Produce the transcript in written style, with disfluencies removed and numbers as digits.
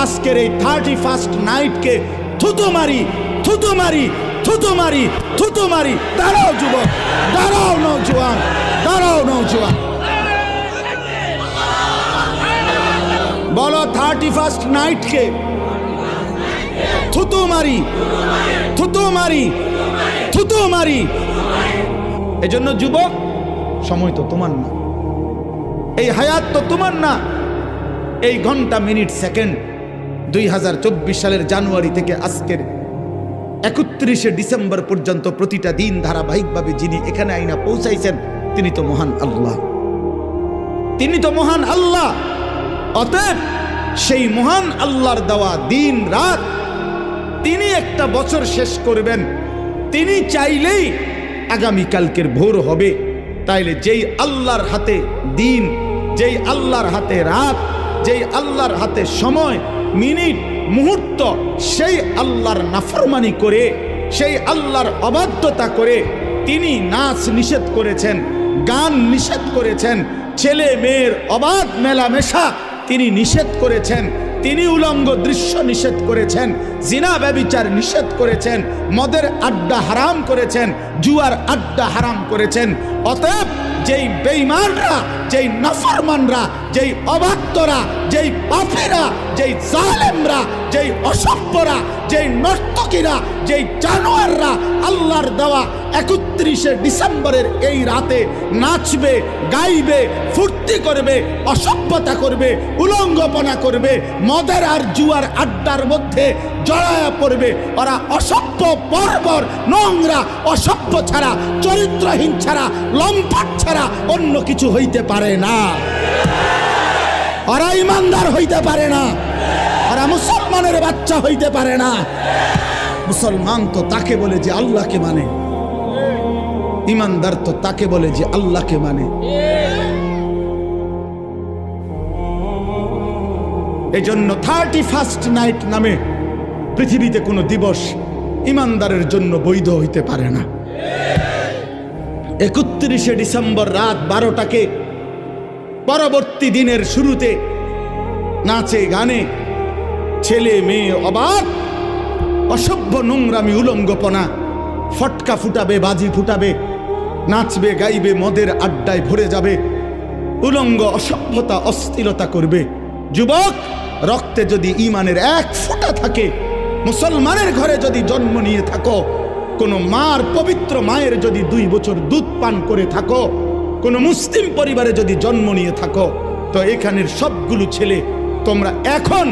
আজকের এই 31st নাইটকে থুতু মারি থুতু মারি থুতু মারি থুতু মারি। দাঁড়াও যুবক, দাঁড়াও নওজোয়ান, দাঁড়াও নওজোয়ান, বলো 31st নাইটকে থুতু মারি থুতু মারি থুতু মারি। এজন্য যুবক, সময় তো তোমার না, এই হায়াত তো তোমার না। এই ঘন্টা মিনিট সেকেন্ড 2024 সালের জানুয়ারি থেকে আজকের 31শে ডিসেম্বর পর্যন্ত প্রতিটা দিন ধারাবাহিকভাবে যিনি এখানে আইনা পৌঁছাইছেন তিনি তো মহান আল্লাহ, তিনি তো মহান আল্লাহ। অতএব সেই মহান আল্লাহর দেওয়া দিন রাত, তিনি একটা বছর শেষ করবেন, তিনি চাইলেই আগামীকালকের ভোর হবে। তাইলে যেই আল্লাহর হাতে দিন, যেই আল্লাহর হাতে রাত, যেই আল্লাহর হাতে সময়, মিনিট, মুহূর্ত, সেই আল্লাহর নাফরমানি করে, সেই আল্লাহর অবাধ্যতা করে তিনি নাচ নিষেধ করেছেন, গান নিষেধ করেছেন, ছেলে মেয়ের অবাধ মেলামেশা তিনি নিষেধ করেছেন, তিনি উলঙ্গ দৃশ্য নিষেধ করেছেন, জিনা ব্যভিচার নিষেধ করেছেন, মদের আড্ডা হারাম করেছেন, জুয়ার আড্ডা হারাম করেছেন। অতএব যেই বেঈমানরা, যেই নাফরমানরা, যেই অবাধ্যরা, যেই পাপীরা, যেই জালেমরা, যেই অসভ্যরা, যেই নর্তকীরা, যেই জানোয়াররা আল্লাহর দেওয়া 31শে ডিসেম্বরের এই রাতে নাচবে, গাইবে, ফুর্তি করবে, অসভ্যতা করবে, উলঙ্গপনা করবে, মদের আর জুয়ার আড্ডার মধ্যে জড়ায়া পড়বে, ওরা অসভ্য, বর্বর, নোংরা, অসভ্য ছাড়া, চরিত্রহীন ছাড়া, লম্পট ছাড়া অন্য কিছু হইতে পারে না। ওরা ইমানদার হইতে পারে না, ওরা মুসলমানের বাচ্চা হইতে পারে না। মুসলমান তো তাকে বলে যে আল্লাহকে মানে, ইমানদার তো তাকে বলে যে আল্লাহকে মানে। এজন্য 31st নাইট নামে পৃথিবীতে কোনো দিবস ইমানদারের জন্য বৈধ হইতে পারে না। 31শে ডিসেম্বর রাত 12টাকে পরবর্তী দিনের শুরুতে নাচে গানে ছেলে মেয়ে অবাক, অসভ্য, নোংরামি, উলঙ্গপনা, ফটকা ফুটাবে, বাজি ফুটাবে, নাচবে, গাইবে, মদের আড্ডায় ভরে যাবে, উলঙ্গ, অসভ্যতা, অস্থিরতা করবে। যুবক, রক্তে যদি ঈমানের এক ফোঁটা থাকে, মুসলমানের ঘরে যদি জন্ম নিয়ে থাকো, কোন মার, পবিত্র মায়ের যদি 2 বছর দুধ পান করে থাকো, কোন মুসলিম পরিবারে যদি জন্ম নিয়ে থাকো, তো এখানের সবগুলো ছেলে তোমরা এখন